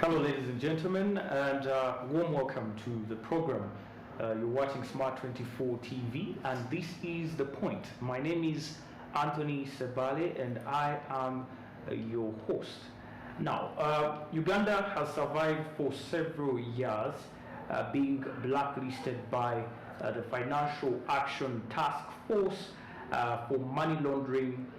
Hello ladies and gentlemen, and warm welcome to the program. You're watching Smart 24 TV, and this is The Point. My name is Anthony SSEBBAALE and I am your host. Now, Uganda has survived for several years, being blacklisted by the Financial Action Task Force for money laundering,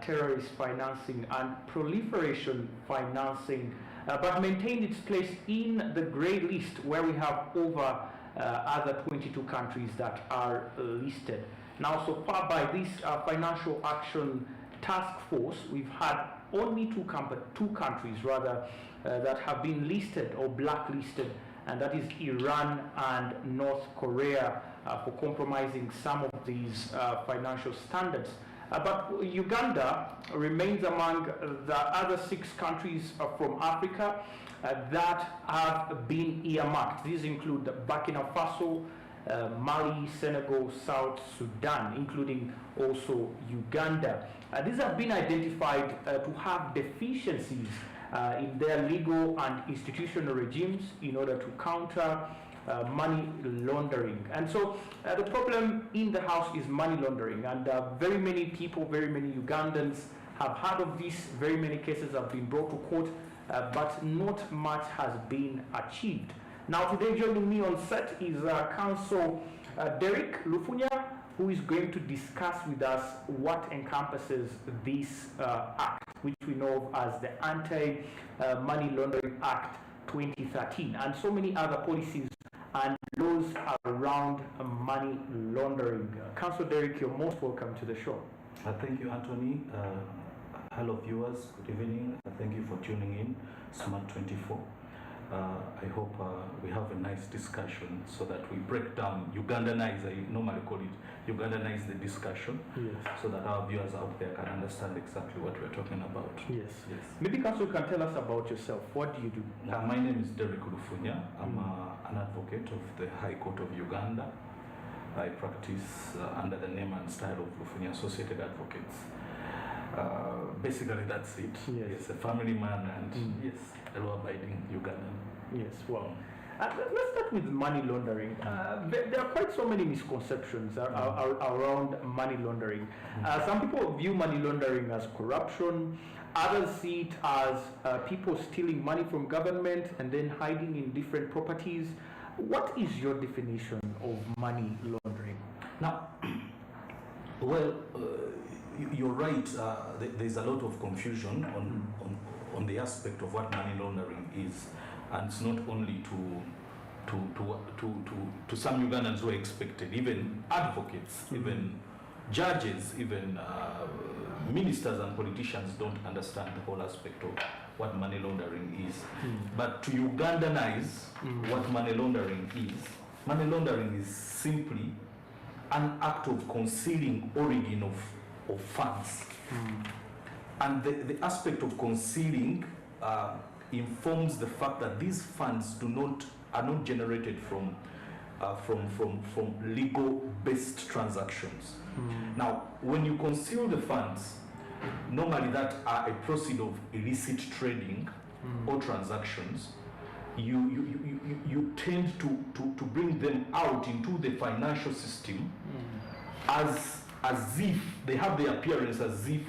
terrorist financing and proliferation financing, but maintained its place in the grey list, where we have over other 22 countries that are listed. Now, so far by this Financial Action Task Force, we've had only two countries that have been listed or blacklisted, and that is Iran and North Korea, for compromising some of these financial standards. But Uganda remains among the other 6 countries from Africa that have been earmarked. These include Burkina Faso, Mali, Senegal, South Sudan, including also Uganda. These have been identified to have deficiencies in their legal and institutional regimes in order to counter money laundering. And so the problem in the house is money laundering, and very many people, very many Ugandans have heard of this. Very many cases have been brought to court, but not much has been achieved. Now today joining me on set is COUNCIL-DERRICK LUFUNYA, who is going to discuss with us what encompasses this act, which we know as the Anti-Money Laundering Act 2013, and so many other policies and laws around money laundering. COUNCIL-DERRICK, you're most welcome to the show. Thank you, Anthony. Hello, viewers. Good evening. Thank you for tuning in, Smart 24. I hope we have a nice discussion so that we break down, Ugandanize, I normally call it, Ugandanize the discussion, yes, so that our viewers out there can understand exactly what we're talking about. Yes. Yes. Maybe Council can tell us about yourself. What do you do? My name is Derrick Lufunya. I'm an advocate of the High Court of Uganda. I practice under the name and style of Lufunya Associated Advocates. Basically, that's it. Yes. Yes, a family man and yes, a law-abiding Ugandan. Yes, well, let's start with money laundering. There are quite so many misconceptions around money laundering. Some people view money laundering as corruption. Others see it as people stealing money from government and then hiding in different properties. What is your definition of money laundering? Now, well, you're right. There's a lot of confusion on the aspect of what money laundering is, and it's not only to some Ugandans who are expected, even advocates, even judges, even ministers and politicians don't understand the whole aspect of what money laundering is. But to Ugandanize what money laundering is simply an act of concealing origin of funds. And the aspect of concealing informs the fact that these funds are not generated from legal-based transactions. Now, when you conceal the funds, normally that are a proceed of illicit trading or transactions, you tend to bring them out into the financial system as if they have the appearance as if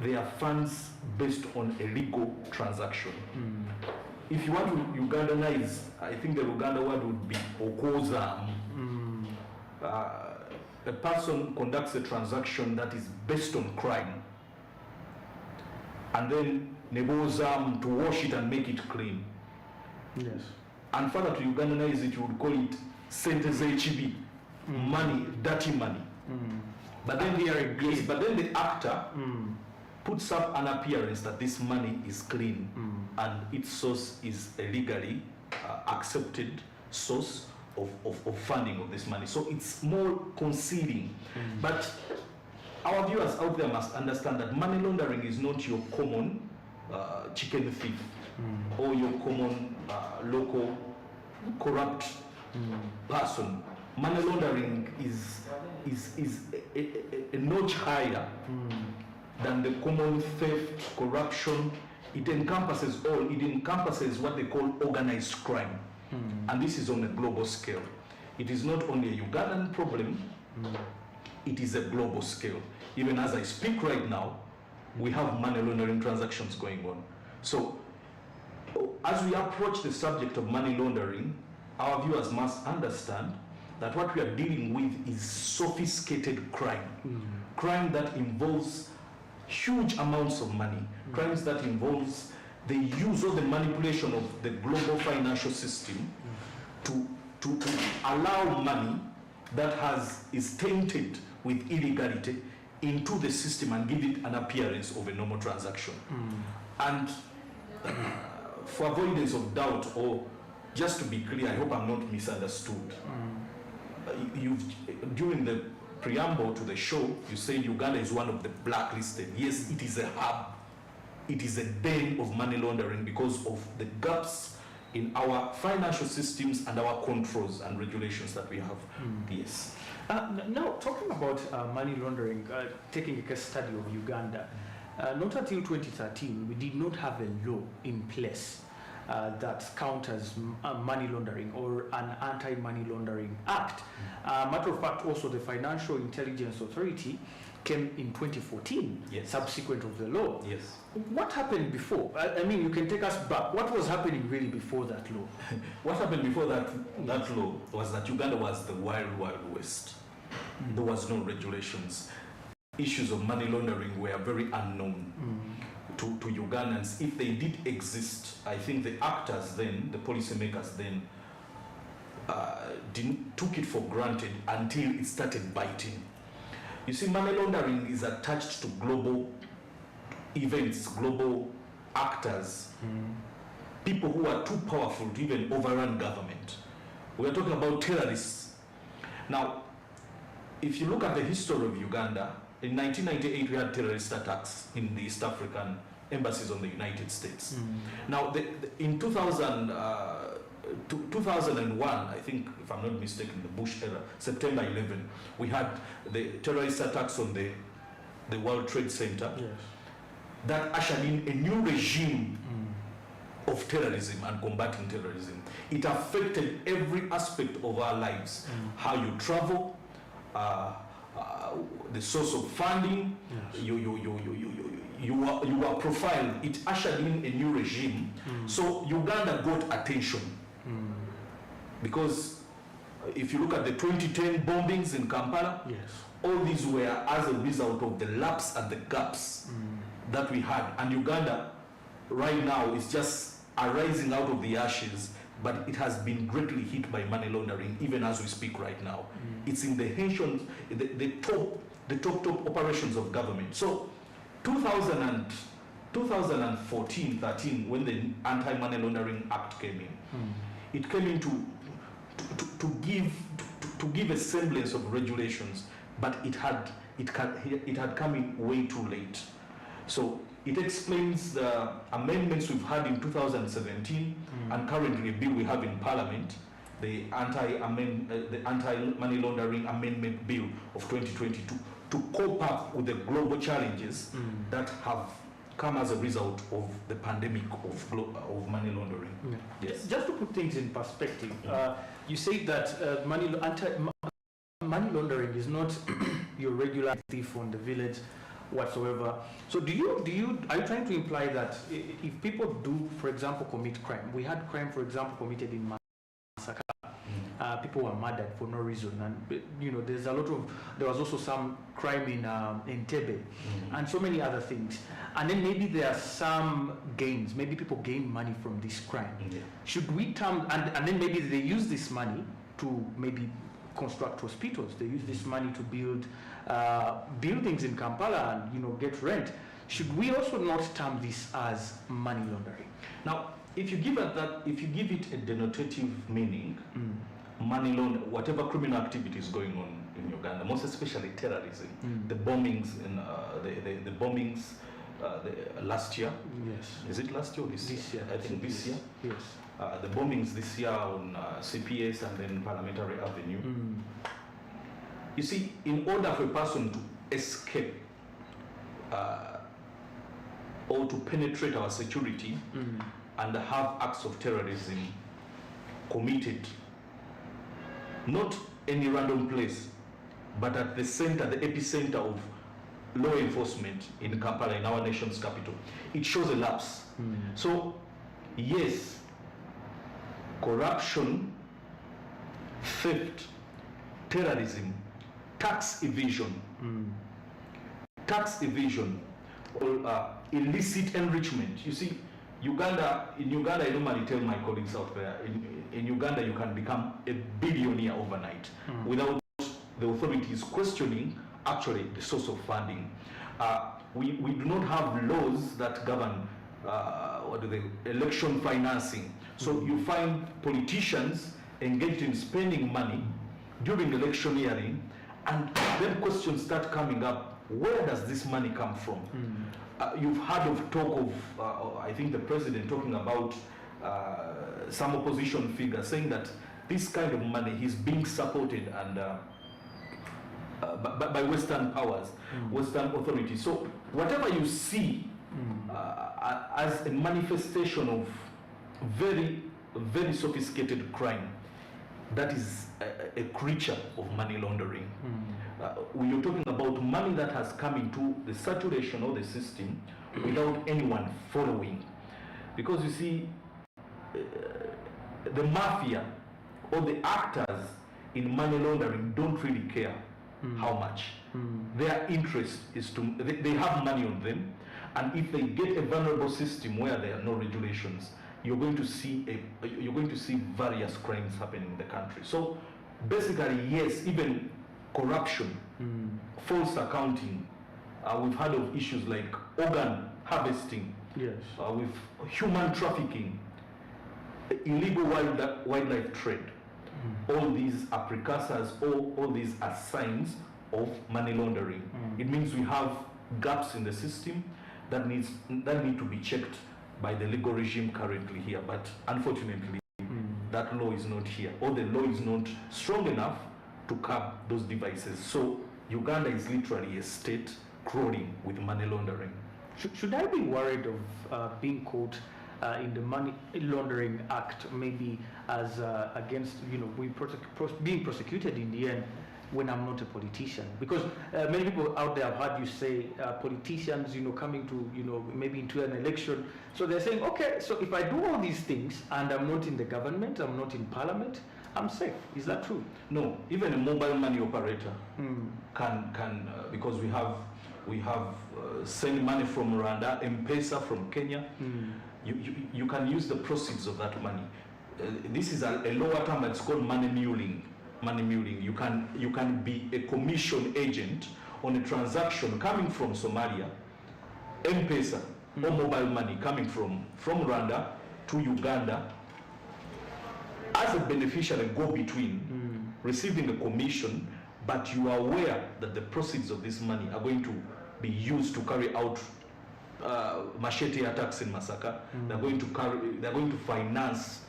they are funds based on a legal transaction. If you want to Ugandanize, I think the Uganda word would be okoza. A person conducts a transaction that is based on crime, and then nebozam to wash it and make it clean. Yes. And further to Ugandanize it, you would call it senteze money, dirty money. But then the actor puts up an appearance that this money is clean and its source is a legally accepted source of funding of this money. So it's more concealing. But our viewers out there must understand that money laundering is not your common chicken thief or your common local corrupt person. Money laundering is a notch higher than the common theft, corruption, It encompasses all. It encompasses what they call organized crime. And this is on a global scale. It is not only a Ugandan problem, it is a global scale. Even as I speak right now, we have money laundering transactions going on. So as we approach the subject of money laundering, our viewers must understand that what we are dealing with is sophisticated crime. Crime that involves huge amounts of money. Crimes that involves the use or the manipulation of the global financial system to allow money that is tainted with illegality into the system and give it an appearance of a normal transaction. And for avoidance of doubt, or just to be clear, I hope I'm not misunderstood. During the preamble to the show, you said Uganda is one of the blacklisted. Yes, it is a hub. It is a den of money laundering because of the gaps in our financial systems and our controls and regulations that we have. Yes. Now, talking about money laundering, taking a case study of Uganda, not until 2013, we did not have a law in place that counters money laundering or an anti-money laundering act. Matter of fact, also the Financial Intelligence Authority came in 2014, subsequent of the law. Yes. What happened before? I mean, you can take us back. What was happening really before that law? What happened before that law was that Uganda was the wild, wild west. There was no regulations. Issues of money laundering were very unknown to Ugandans. If they did exist, I think the actors then, the policymakers then, took it for granted until it started biting. You see, money laundering is attached to global events, global actors, people who are too powerful to even overrun government. We are talking about terrorists. Now, if you look at the history of Uganda, in 1998 we had terrorist attacks in the East African embassies on the United States. Now, in 2001, I think, if I'm not mistaken, the Bush era, September 11, we had the terrorist attacks on the World Trade Center. Yes. That ushered in a new regime of terrorism and combating terrorism. It affected every aspect of our lives. How you travel, the source of funding, you are profiled. It ushered in a new regime. So Uganda got attention. Because if you look at the 2010 bombings in Kampala, all these were as a result of the lapse and the gaps that we had. And Uganda right now is just arising out of the ashes, but it has been greatly hit by money laundering even as we speak right now. It's in the top operations of government. So 2014-13, when the Anti-Money Laundering Act came in, it came in to give a semblance of regulations, but it had come in way too late. So it explains the amendments we've had in 2017 and currently a bill we have in Parliament, the Anti-Money Laundering Amendment Bill of 2022, to cope up with the global challenges that have come as a result of the pandemic of money laundering. Yes. Just to put things in perspective, you say that money laundering is not your regular thief on the village whatsoever. So are you trying to imply that if people do, for example, commit crime, we had crime, for example, committed in Masaka, people were murdered for no reason, and there was also some crime in Entebbe, and so many other things, and then maybe there are some gains, maybe people gain money from this crime. Should we and then maybe they use this money to maybe construct hospitals, they use this money to build buildings in Kampala and get rent. Should we also not term this as money laundering? Now, if you give it a denotative meaning, money laundering, whatever criminal activity is going on in Uganda, most especially terrorism, the bombings the bombings last year. Yes. Is it last year or this year? I think this year. Yes. The bombings this year on CPS and then Parliamentary Avenue. You see, in order for a person to escape or to penetrate our security and have acts of terrorism committed, not any random place, but at the center, the epicenter of law enforcement in Kampala, in our nation's capital. It shows a lapse. So, yes, corruption, theft, terrorism, tax evasion, or illicit enrichment. You see, in Uganda, I normally tell my colleagues out there, in Uganda you can become a billionaire overnight without the authorities questioning actually the source of funding. We do not have laws that govern election financing. So you find politicians engaged in spending money during electioneering, and then questions start coming up. Where does this money come from? You've heard of talk of, I think the president talking about some opposition figure saying that this kind of money is being supported and by Western powers, Western authorities. So whatever you see as a manifestation of very, very sophisticated crime, that is a creature of money laundering. We are talking about money that has come into the saturation of the system without anyone following. Because you see, the mafia or the actors in money laundering don't really care how much. Their interest is to, they have money on them, and if they get a vulnerable system where there are no regulations, you're going to see various crimes happening in the country. So basically, yes, even corruption, false accounting. We've heard of issues like organ harvesting, with human trafficking, illegal wildlife trade. All these are precursors, all these are signs of money laundering. It means we have gaps in the system that need to be checked by the legal regime currently here, but unfortunately that law is not here, or the law is not strong enough to curb those devices. So Uganda is literally a state crawling with money laundering. Should I be worried of being caught in the Money Laundering Act, maybe as against, being prosecuted in the end when I'm not a politician? Because many people out there have heard you say politicians, coming to, maybe into an election. So they're saying, okay, so if I do all these things and I'm not in the government, I'm not in parliament, I'm safe. Is that true? No, even a mobile money operator can because we have send money from Rwanda, M-Pesa from Kenya. You can use the proceeds of that money. This is a lower term. It's called money muling. Money muling. You can be a commission agent on a transaction coming from Somalia, M-Pesa, or mobile money coming from Rwanda to Uganda. As a beneficiary, go between, receiving a commission, but you are aware that the proceeds of this money are going to be used to carry out machete attacks in Masaka. They're going to finance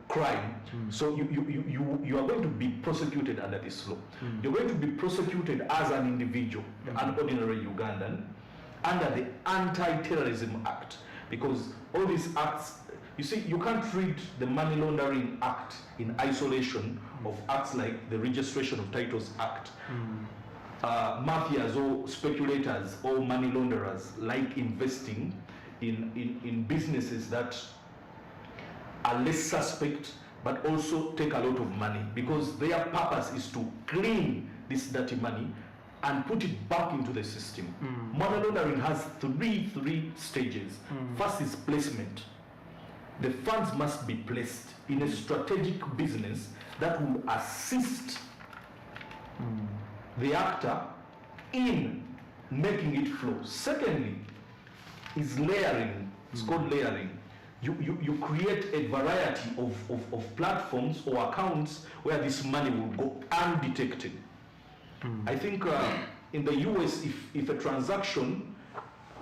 crime. So you are going to be prosecuted under this law. You're going to be prosecuted as an individual, an ordinary Ugandan, under the Anti-Terrorism Act, because all these acts, you see, you can't treat the Money Laundering Act in isolation of acts like the Registration of Titles Act. Mafias or speculators or money launderers like investing in businesses that are less suspect but also take a lot of money, because their purpose is to clean this dirty money and put it back into the system. Money laundering has three stages. First is placement. The funds must be placed in a strategic business that will assist the actor in making it flow. Secondly is layering. It's called layering. You create a variety of platforms or accounts where this money will go undetected. I think in the US, if a transaction,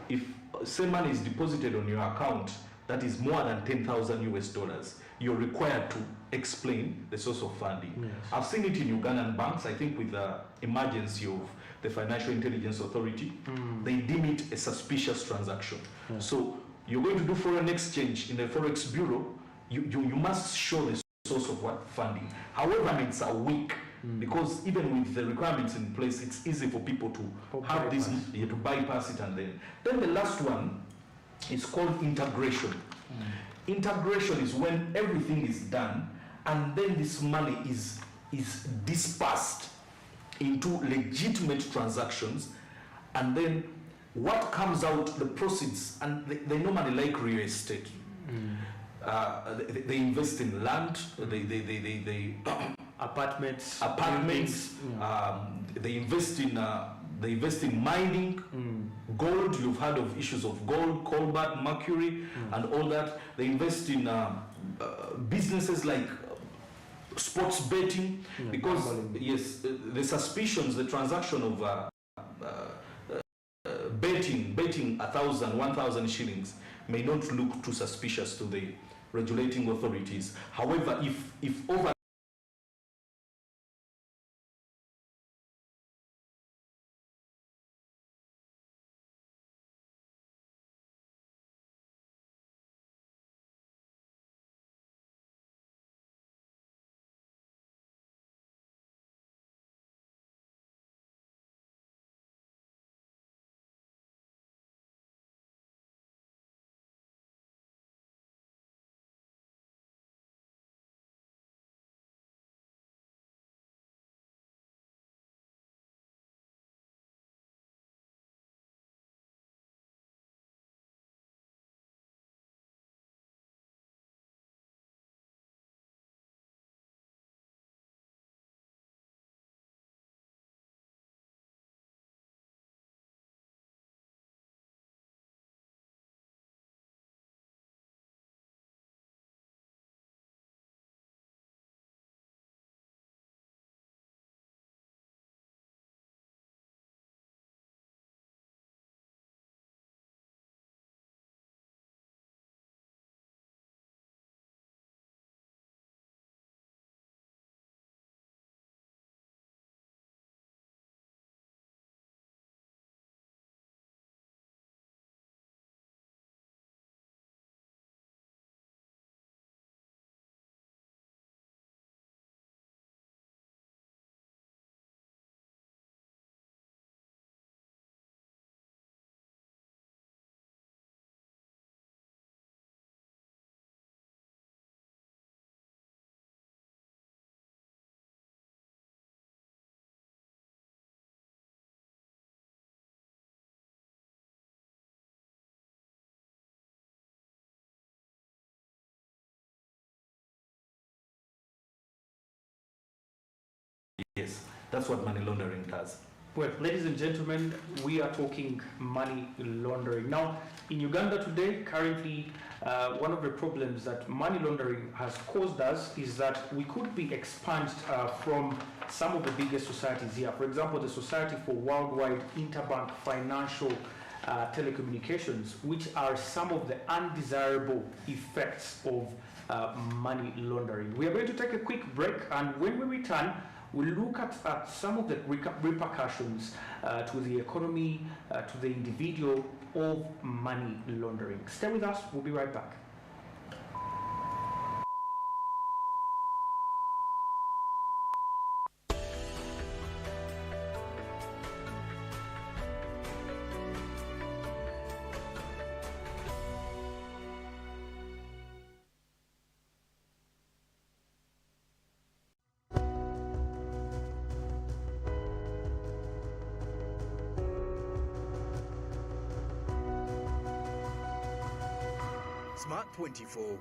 if say money is deposited on your account that is more than 10,000 US dollars, you're required to explain the source of funding. Yes. I've seen it in Ugandan banks, I think with the emergency of the Financial Intelligence Authority, they deem it a suspicious transaction. Yes. So you're going to do foreign exchange in the Forex Bureau, you must show the source of what funding. However, it's a weak, because even with the requirements in place, it's easy for people to have this, to bypass it. And then the last one is called integration. Integration is when everything is done and then this money is dispersed into legitimate transactions, and then what comes out, the proceeds, and they normally like real estate. They invest in land, they apartments, they invest in mining, gold. You've heard of issues of gold, cobalt, mercury, and all that. They invest in businesses like sports betting, because yes, the suspicions, the transaction of betting 1,000, 1,000 shillings may not look too suspicious to the regulating authorities. However, if over yes, that's what money laundering does. Well, ladies and gentlemen, we are talking money laundering. Now, in Uganda today, currently, one of the problems that money laundering has caused us is that we could be expunged from some of the biggest societies here. For example, the Society for Worldwide Interbank Financial Telecommunications, which are some of the undesirable effects of money laundering. We are going to take a quick break, and when we return, we'll look at some of the repercussions to the economy, to the individual of money laundering. Stay with us, we'll be right back. Smart 24